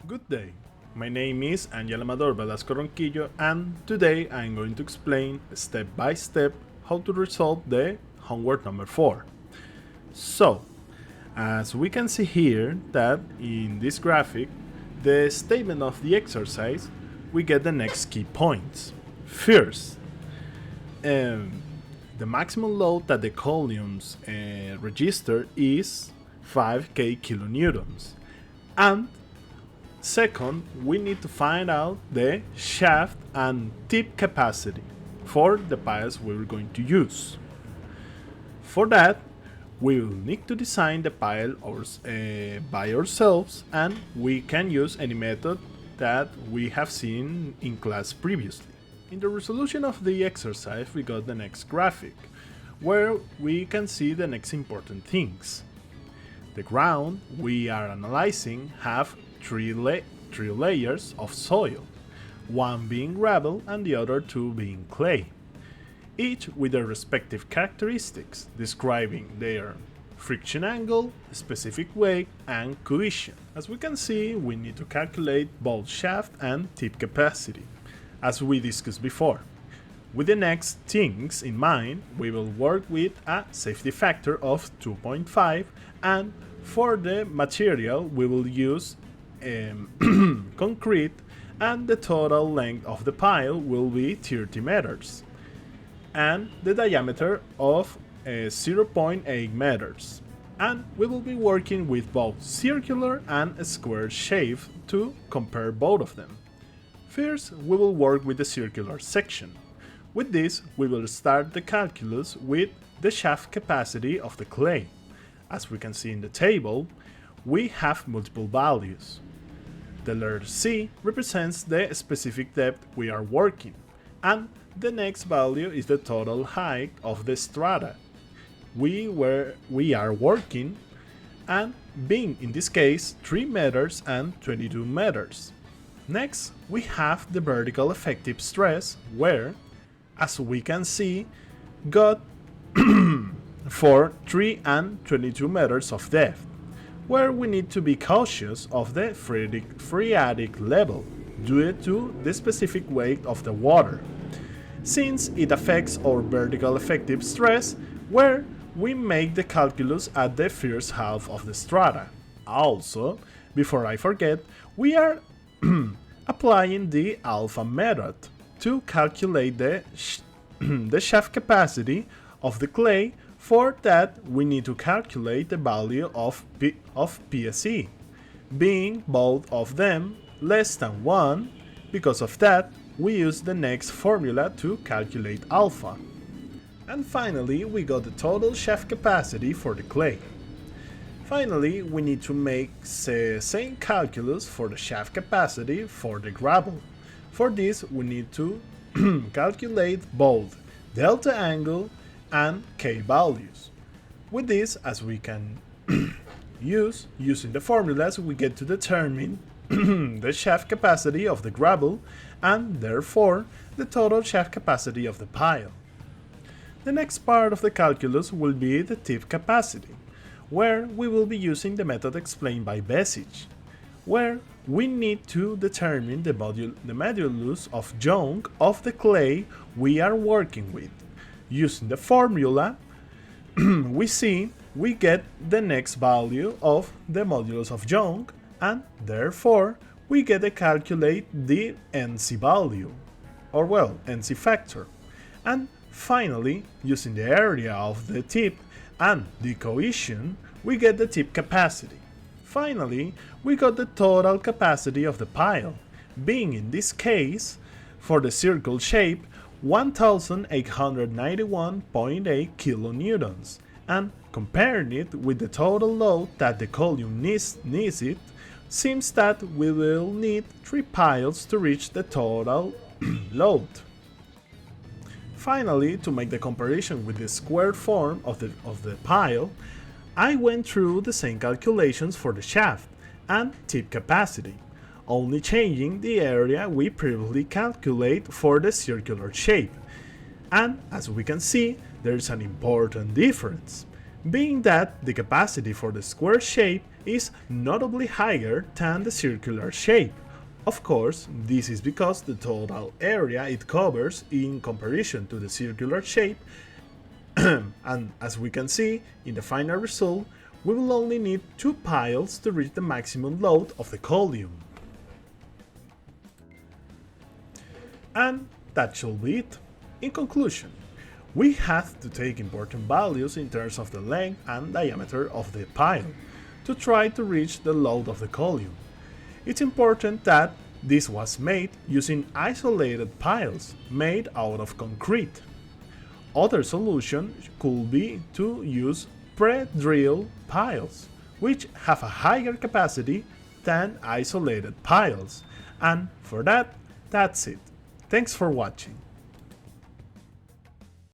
Good day. My name is Angel Amador Velasco Ronquillo, and today I'm going to explain step by step how to resolve the homework number 4. So, as we can see here that in this graphic, the statement of the exercise, we get the next key points. First, um, the maximum load that the columns register is 5k kilonewtons. And second, we need to find out the shaft and tip capacity for the piles we're going to use. For that, we will need to design the pile by ourselves, and we can use any method that we have seen in class previously. In the resolution of the exercise, we got the next graphic, where we can see the next important things. The ground we are analyzing have three layers of soil, one being gravel and the other two being clay, each with their respective characteristics, describing their friction angle, specific weight, and cohesion. As we can see, we need to calculate both shaft and tip capacity, as we discussed before. With the next things in mind, we will work with a safety factor of 2.5, and for the material we will use concrete, and the total length of the pile will be 30 meters and the diameter of 0.8 meters. And we will be working with both circular and square shape to compare both of them. First, we will work with the circular section. With this, we will start the calculus with the shaft capacity of the clay. As we can see in the table, we have multiple values. The letter C represents the specific depth we are working, and the next value is the total height of the strata we are working, and being in this case 3 meters and 22 meters. Next, we have the vertical effective stress, where, as we can see, got for 3 and 22 meters of depth, where we need to be cautious of the phreatic level due to the specific weight of the water, since it affects our vertical effective stress, where we make the calculus at the first half of the strata. Also, before I forget, we are applying the alpha method to calculate the shaft capacity of the clay. For that, we need to calculate the value of PSE, being both of them less than 1. Because of that, we use the next formula to calculate alpha. And finally, we got the total shaft capacity for the clay. Finally, we need to make the same calculus for the shaft capacity for the gravel. For this, we need to calculate both delta angle and K values. With this, as we can using the formulas, we get to determine the shaft capacity of the gravel, and therefore the total shaft capacity of the pile. The next part of the calculus will be the tip capacity, where we will be using the method explained by Besic, where we need to determine the modulus of Young of the clay we are working with. Using the formula, we get the next value of the modulus of Young, and therefore we get to calculate the NC value, or NC factor. And finally, using the area of the tip and the cohesion, we get the tip capacity. Finally, we got the total capacity of the pile, being in this case, for the circle shape, 1891.8 kilonewtons, and comparing it with the total load that the column needs it, seems that we will need 3 piles to reach the total load. Finally, to make the comparison with the square form of the pile, I went through the same calculations for the shaft and tip capacity, only changing the area we previously calculated for the circular shape. And as we can see, there is an important difference, being that the capacity for the square shape is notably higher than the circular shape. Of course, this is because the total area it covers in comparison to the circular shape, and as we can see in the final result, we will only need 2 piles to reach the maximum load of the column. And that should be it. In conclusion, we have to take important values in terms of the length and diameter of the pile to try to reach the load of the column. It's important that this was made using isolated piles made out of concrete. Other solution could be to use pre-drilled piles, which have a higher capacity than isolated piles. And for that, that's it. Thanks for watching.